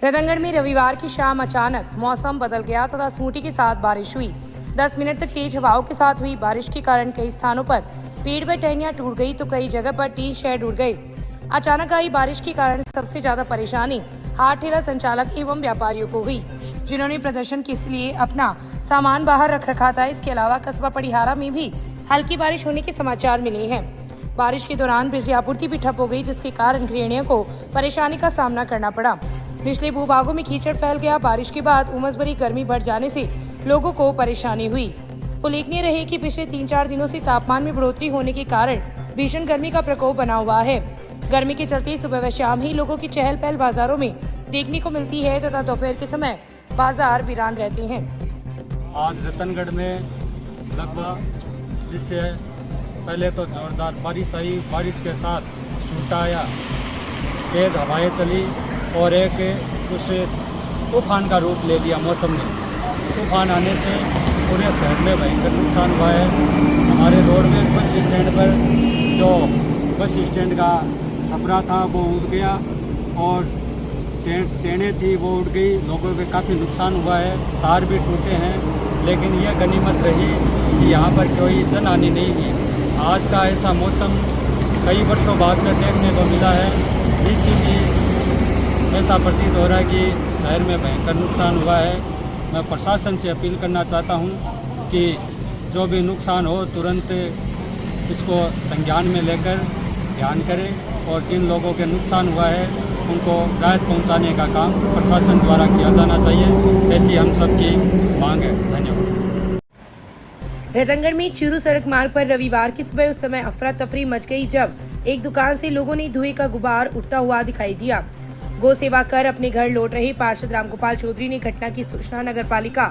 रतनगढ़ में रविवार की शाम अचानक मौसम बदल गया तथा स्मूटी के साथ बारिश हुई। 10 मिनट तक तेज हवाओं के साथ हुई बारिश के कारण कई स्थानों पर पेड़ व टहनियां टूट गई तो कई जगह पर टीन शेड उड़ गए। अचानक आई बारिश के कारण सबसे ज्यादा परेशानी हाट ठेला संचालक एवं व्यापारियों को हुई, जिन्होंने प्रदर्शन के लिए अपना सामान बाहर रख रखा था। इसके अलावा कस्बा पड़िहारा में भी हल्की बारिश होने के समाचार मिले हैं। बारिश के दौरान बिजली आपूर्ति भी ठप हो गई, जिसके कारण गृहिणियों को परेशानी का सामना करना पड़ा। निचले भूभागों में कीचड़ फैल गया। बारिश के बाद उमस भरी गर्मी बढ़ जाने से लोगों को परेशानी हुई। उल्लेखनीय रहे कि पिछले 3-4 दिनों से तापमान में बढ़ोतरी होने के कारण भीषण गर्मी का प्रकोप बना हुआ है। गर्मी के चलते सुबह व शाम ही लोगों की चहल पहल बाजारों में देखने को मिलती है तथा दोपहर के समय बाजार वीरान रहते हैं। आज रतनगढ़ में लगभग जिससे पहले तो जोरदार बारिश आई, बारिश के साथ सूटा आया, तेज हवाएं चली और एक उस तूफान का रूप ले लिया मौसम ने। तूफान आने से पूरे शहर में भयंकर नुकसान हुआ है। हमारे रोडवेज बस स्टैंड पर जो बस स्टैंड का छपरा था वो उड़ गया और ट्रेनें थी वो उड़ गई। लोगों को काफ़ी नुकसान हुआ है, तार भी टूटे हैं, लेकिन यह गनीमत रही कि यहाँ पर कोई जनहानि नहीं हुई। आज का ऐसा मौसम कई वर्षों बाद में देखने को मिला है, जिससे ऐसा प्रतीत हो रहा है कि शहर में भयंकर नुकसान हुआ है। मैं प्रशासन से अपील करना चाहता हूँ कि जो भी नुकसान हो तुरंत इसको संज्ञान में लेकर ध्यान करें और जिन लोगों के नुकसान हुआ है उनको राहत पहुँचाने का काम प्रशासन द्वारा किया जाना चाहिए, ऐसी हम सबकी मांग है। धन्यवाद। रतनगढ़ में चूरू सड़क मार्ग पर रविवार की सुबह उस समय अफरा तफरी मच गई जब एक दुकान से लोगों ने धुएं का गुबार उठता हुआ दिखाई दिया। गौ सेवा कर अपने घर लौट रहे पार्षद रामगोपाल चौधरी ने घटना की सूचना नगर पालिका,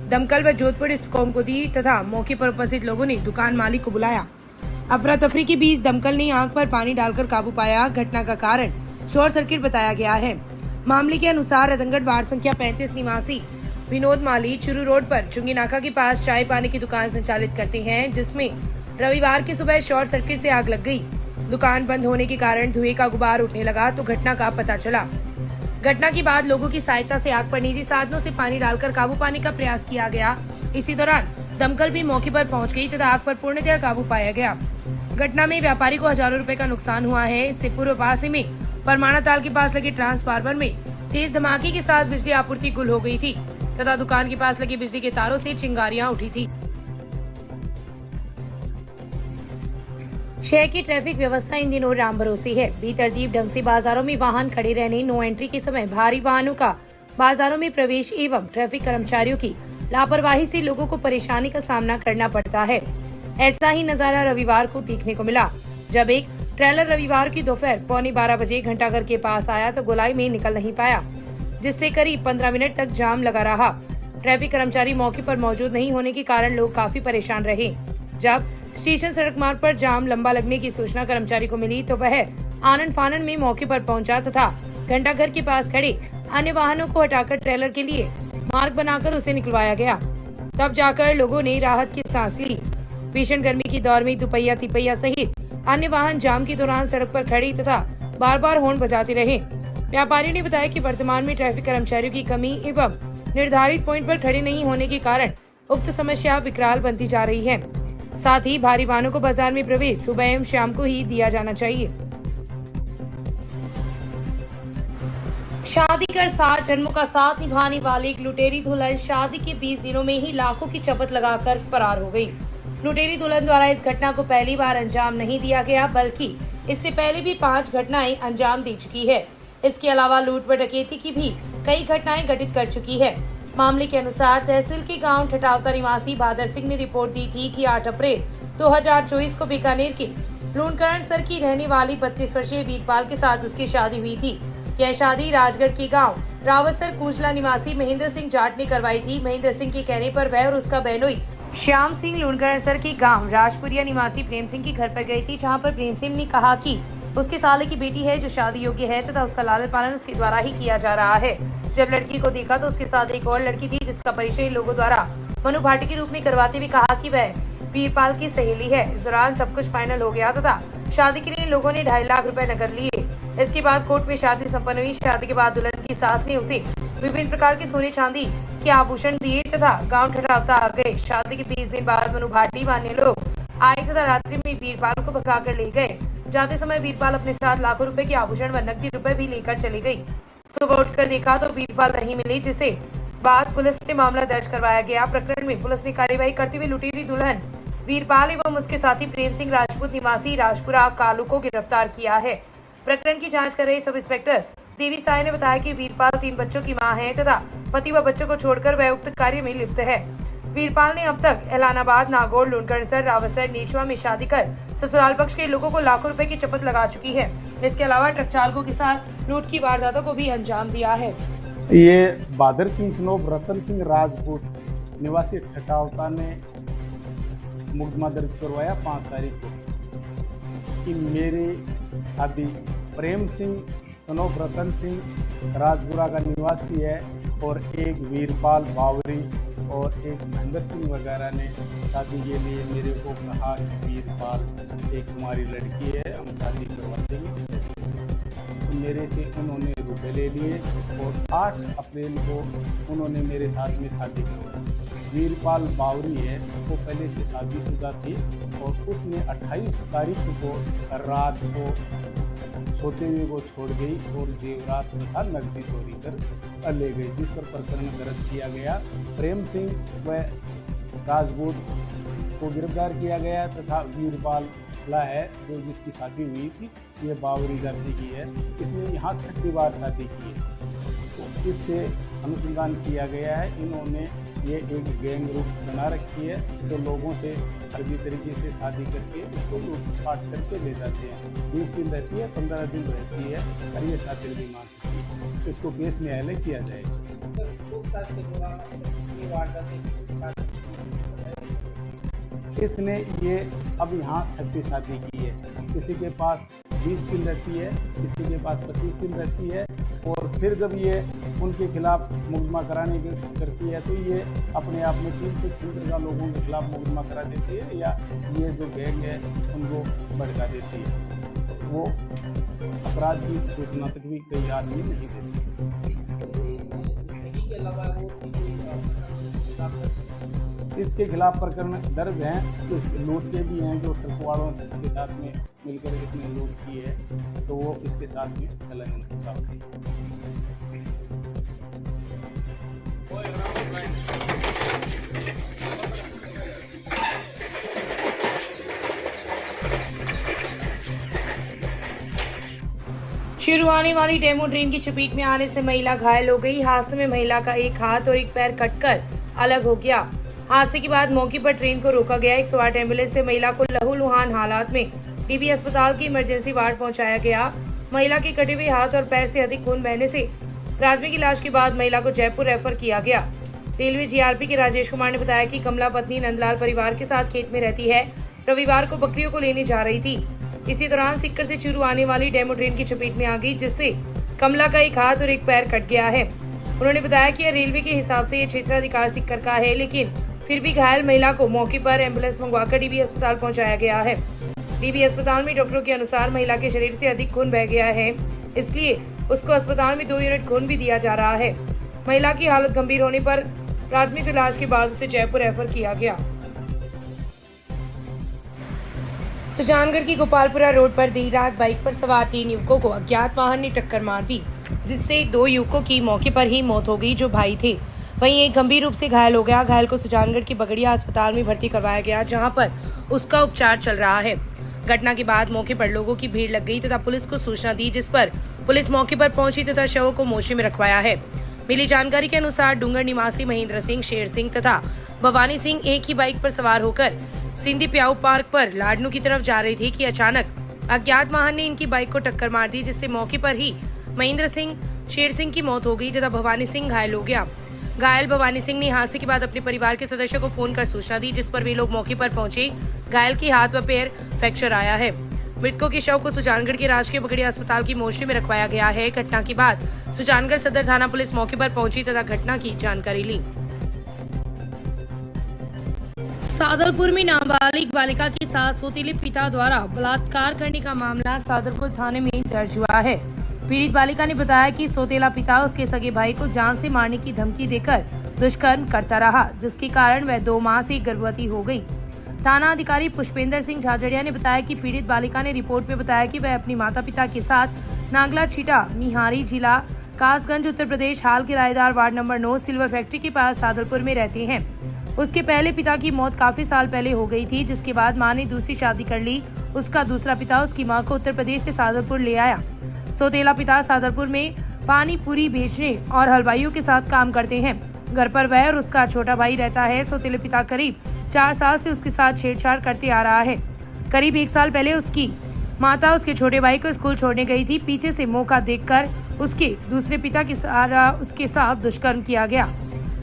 दमकल व जोधपुर डिस्कॉम को दी तथा मौके पर उपस्थित लोगों ने दुकान मालिक को बुलाया। अफरा तफरी के बीच दमकल ने आग पर पानी डालकर काबू पाया। घटना का कारण शॉर्ट सर्किट बताया गया है। मामले के अनुसार रतनगढ़ वार्ड संख्या 35 निवासी विनोद माली चूरू रोड पर चुंगी नाका के पास चाय पानी की दुकान संचालित करते हैं, जिसमें रविवार की सुबह शॉर्ट सर्किट से आग लग गई। दुकान बंद होने के कारण धुएं का गुबार उठने लगा तो घटना का पता चला। घटना के बाद लोगों की सहायता से आग पर निजी साधनों से पानी डालकर काबू पाने का प्रयास किया गया। इसी दौरान दमकल भी मौके पर पहुंच गई तथा आग पर पूर्णतः काबू पाया गया। घटना में व्यापारी को हजारों रुपए का नुकसान हुआ है। इससे पूर्व पास में परमाणा ताल के पास लगे ट्रांसफार्मर में तेज धमाके के साथ बिजली आपूर्ति गुल हो गई थी तथा दुकान के पास लगी बिजली के तारों से चिंगारियां उठी थी। शहर की ट्रैफिक व्यवस्था इन दिनों राम भरोसे है। बेतरतीब ढंग से बाजारों में वाहन खड़े रहने, नो एंट्री के समय भारी वाहनों का बाजारों में प्रवेश एवं ट्रैफिक कर्मचारियों की लापरवाही से लोगों को परेशानी का सामना करना पड़ता है। ऐसा ही नजारा रविवार को देखने को मिला, जब एक ट्रेलर रविवार की दोपहर 11:15 बजे घंटाघर के पास आया तो गोलाई में निकल नहीं पाया, जिससे करीब 15 मिनट तक जाम लगा रहा। ट्रैफिक कर्मचारी मौके पर मौजूद नहीं होने के कारण लोग काफी परेशान रहे। जब स्टेशन सड़क मार्ग पर जाम लंबा लगने की सूचना कर्मचारी को मिली तो वह आनन फानन में मौके पर पहुंचा तथा घंटाघर के पास खड़े अन्य वाहनों को हटाकर ट्रेलर के लिए मार्ग बनाकर उसे निकलवाया गया। तब जाकर लोगों ने राहत की सांस ली। भीषण गर्मी की दौर में दुपहिया तिपहिया सहित अन्य वाहन जाम के दौरान सड़क पर खड़े तथा बार बार हॉर्न बजाते रहे। व्यापारियों ने बताया कि वर्तमान में ट्रैफिक कर्मचारियों की कमी एवं निर्धारित पॉइंट पर खड़े नहीं होने के कारण उक्त समस्या विकराल बनती जा रही है। साथ ही भारी वाहनों को बाजार में प्रवेश सुबह एवं शाम को ही दिया जाना चाहिए। शादी कर 7 जन्मों का साथ निभाने वाली एक लुटेरी दुल्हन शादी के 20 दिनों में ही लाखों की चपत लगाकर फरार हो गई। लुटेरी दुल्हन द्वारा इस घटना को पहली बार अंजाम नहीं दिया गया, बल्कि इससे पहले भी 5 घटनाएं अंजाम दे चुकी है। इसके अलावा लूट व डकैती की भी कई घटनाएं घटित कर चुकी है। मामले के अनुसार तहसील के गांव ठठावता निवासी बहादुर सिंह ने रिपोर्ट दी थी कि 8 अप्रैल 2024 को बीकानेर के लूणकरण सर की रहने वाली 32 वर्षीय वीरपाल के साथ उसकी शादी हुई थी। यह शादी राजगढ़ के गांव रावतसर कुजला निवासी महेंद्र सिंह जाट ने करवाई थी। महेंद्र सिंह के कहने पर वह और उसका बहनोई श्याम सिंह लूणकरण सर के गाँव राजपुरिया निवासी प्रेम सिंह के घर पर गई थी, जहाँ पर प्रेम सिंह ने कहा कि उसके साले की बेटी है जो शादी योग्य है तथा उसका लालन पालन उसके द्वारा ही किया जा रहा है। जब लड़की को देखा तो उसके साथ एक और लड़की थी, जिसका परिचय लोगों द्वारा मनु भाटी के रूप में करवाते हुए कहा कि वह वीरपाल की सहेली है। इस दौरान सब कुछ फाइनल हो गया तथा शादी के लिए लोगों ने 2.5 लाख रुपए नकद लिए। इसके बाद कोर्ट में शादी संपन्न हुई। शादी के बाद दुल्हन की सास ने उसे विभिन्न प्रकार के सोने चांदी के आभूषण दिए तथा गांव ठहरावता आ गए। शादी के 20 दिन बाद मनु भाटी व अन्य लोग आए तथा रात्रि में वीरपाल को भगा कर ले गए। जाते समय वीरपाल अपने साथ लाखों रुपए के आभूषण व नकदी रुपए भी लेकर चली गई। सुबह उठकर देखा तो वीरपाल नहीं मिली, जिसे बाद पुलिस ने मामला दर्ज करवाया गया। प्रकरण में पुलिस ने कार्यवाही करते हुए लुटेरी दुल्हन वीरपाल एवं उसके साथी प्रेम सिंह राजपूत निवासी राजपुरा कालू को गिरफ्तार किया है। प्रकरण की जांच कर रहे सब इंस्पेक्टर देवी साय ने बताया कि वीरपाल 3 बच्चों की मां है तथा पति व बच्चों को छोड़कर वह उक्त कार्य में लिप्त है। वीरपाल ने अब तक एलानाबाद, नागौर, लुनकरसर, रावसर, नेचवा में शादी कर ससुराल पक्ष के लोगों को लाखों रुपए की चपत लगा चुकी है। इसके अलावा ट्रक चालकों के साथ लूट की वारदातों को भी अंजाम दिया है। ये बहादुर सिंह सनोफ रतन सिंह राजपूत निवासी ठटावता ने मुकदमा दर्ज करवाया 5 तारीख को कि मेरी शादी प्रेम सिंह सनोफ रतन सिंह राजपुरा का निवासी है और एक वीरपाल बावरी और एक महेंद्र सिंह वगैरह ने शादी के लिए मेरे को कहा कि वीरपाल एक हमारी लड़की है, हम शादी करवा देंगे। तो मेरे से उन्होंने रुपए ले लिए और 8 अप्रैल को उन्होंने मेरे साथ में शादी करवाई। वीरपाल बावरी है वो पहले से शादीशुदा थी और उसने 28 तारीख को रात को सोते हुए को छोड़ गई और जेवरात तथा नकदी चोरी कर ले गई, जिस पर प्रकरण दर्ज किया गया। प्रेम सिंह व राजपूत को गिरफ्तार किया गया तथा वीरपाल है जो जिसकी शादी हुई थी, ये बावरी जाति की है, इसने यहाँ 6ठी बार शादी की है। तो इससे अनुसंधान किया गया है इन्होंने ये एक गैंग रूप बना रखी है, तो लोगों से फर्जी तरीके से शादी करके उसको लूटपाट करके ले जाते हैं। 20 दिन रहती है, 15 दिन रहती है और ये शादी भी मांगती है, तो इसको केस न्यायालय किया जाएगा। इसने ये अब यहाँ 6ठी शादी की है। किसी के पास 20 दिन रहती है, किसी के पास 25 दिन रहती है और फिर जब ये उनके खिलाफ मुकदमा कराने की करती है तो ये अपने आप में 376 लोगों के खिलाफ मुकदमा करा देती है या ये जो गैंग है उनको भड़का देती है। वो अपराध की सूचना तक भी कई आदमी नहीं देते। इसके खिलाफ प्रकरण दर्ज हैं, इस लूट के भी हैं जो ट्रक वालों के साथ में मिलकर इसने लूट की है, तो वो इसके साथ में संलग्न है। शुरू आने वाली डेमो ट्रेन की चपेट में आने से महिला घायल हो गई। हादसे में महिला का एक हाथ और एक पैर कटकर अलग हो गया। हादसे के बाद मौके पर ट्रेन को रोका गया। 108 एम्बुलेंस से महिला को लहूलुहान हालात में डीबी अस्पताल की इमरजेंसी वार्ड पहुंचाया गया। महिला के कटे हुए हाथ और पैर से अधिक खून बहने से प्राथमिक इलाज के बाद महिला को जयपुर रेफर किया गया। रेलवे जीआरपी के राजेश कुमार ने बताया कि कमला पत्नी नंदलाल परिवार के साथ खेत में रहती है। रविवार को बकरियों को लेने जा रही थी। इसी दौरान सिक्कर से चूरू आने वाली डेमो ट्रेन की चपेट में आ गई, जिससे कमला का एक हाथ और एक पैर कट गया है। उन्होंने बताया कि रेलवे के हिसाब से ये क्षेत्राधिकार सिक्कर का है, लेकिन फिर भी घायल महिला को मौके पर एम्बुलेंस मंगवाकर डीबी अस्पताल पहुंचाया गया है। डीबी अस्पताल में डॉक्टरों के अनुसार महिला के शरीर से अधिक खून बह गया है, इसलिए उसको अस्पताल में 2 यूनिट खून भी दिया जा रहा है। महिला की हालत गंभीर होने पर प्राथमिक इलाज के बाद उसे जयपुर रेफर किया गया। सुजानगढ़ की गोपालपुरा रोड पर देर रात बाइक पर सवार 3 युवकों को अज्ञात वाहन ने टक्कर मार दी, जिससे 2 युवकों की मौके पर ही मौत हो गई जो भाई थे। वहीं एक गंभीर रूप से घायल हो गया। घायल को सुजानगढ़ की बगड़िया अस्पताल में भर्ती करवाया गया, जहां पर उसका उपचार चल रहा है। घटना के बाद मौके पर लोगों की भीड़ लग गई तथा पुलिस को सूचना दी, जिस पर पुलिस मौके पर पहुंची तथा शवों को मोर्चे में रखवाया है। मिली जानकारी के अनुसार डूंगर निवासी महेंद्र सिंह, शेर सिंह तथा भवानी सिंह एक ही बाइक पर सवार होकर सिंधी प्याऊ पार्क पर लाडनू की तरफ जा रही थी कि अचानक अज्ञात वाहन ने इनकी बाइक को टक्कर मार दी, जिससे मौके पर ही महेंद्र सिंह, शेर सिंह की मौत हो गई तथा भवानी सिंह घायल हो गया। घायल भवानी सिंह ने हादसे के बाद अपने परिवार के सदस्यों को फोन कर सूचना दी, जिस पर वे लोग मौके पर पहुंचे। घायल के हाथ व पैर फ्रैक्चर आया है। मृतकों के शव को सुजानगढ़ के राजकीय बगड़िया अस्पताल की मोर्चे में रखवाया गया है। घटना के बाद सुजानगढ़ सदर थाना पुलिस मौके पर पहुंची तथा घटना की जानकारी ली। सादलपुर में नाबालिग बालिका के साथ सौतेले पिता द्वारा बलात्कार करने का मामला सादलपुर थाने में दर्ज हुआ है। पीड़ित बालिका ने बताया कि सौतेला पिता उसके सगे भाई को जान से मारने की धमकी देकर दुष्कर्म करता रहा, जिसके कारण वह 2 माह से गर्भवती हो गई। थाना अधिकारी पुष्पेंद्र सिंह झाझड़िया ने बताया कि पीड़ित बालिका ने रिपोर्ट में बताया कि वह अपनी माता पिता के साथ नागला छीटा मिहारी जिला कासगंज उत्तर प्रदेश हाल किराएदार वार्ड नंबर 9 सिल्वर फैक्ट्री के पास सादुलपुर में रहते हैं। उसके पहले पिता की मौत काफी साल पहले हो गई थी, जिसके बाद मां ने दूसरी शादी कर ली। उसका दूसरा पिता उसकी मां को उत्तर प्रदेश से सादुलपुर ले आया। सौतेला पिता सादुलपुर में पानी पूरी बेचने और हलवाइयों के साथ काम करते हैं। घर पर वह और उसका छोटा भाई रहता है। सौतेले पिता करीब 4 साल से उसके साथ छेड़छाड़ करते आ रहा है। करीब 1 साल पहले उसकी माता उसके छोटे भाई को स्कूल छोड़ने गई थी। पीछे से मौका देखकर उसके दूसरे पिता के उसके साथ दुष्कर्म किया गया।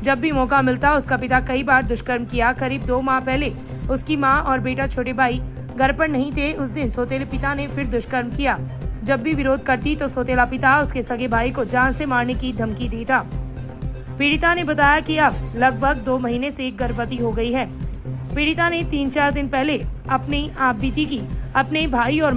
जब भी मौका मिलता उसका पिता कई बार दुष्कर्म किया। करीब 2 माह पहले उसकी मां और बेटा छोटे भाई घर पर नहीं थे। उस दिन सौतेले पिता ने फिर दुष्कर्म किया। जब भी विरोध करती तो सौतेला पिता उसके सगे भाई को जान से मारने की धमकी देता। पीड़िता ने बताया कि अब लगभग 2 महीने से गर्भवती हो गई है। पीड़िता ने 3-4 दिन पहले अपनी आपबीती की अपने भाई और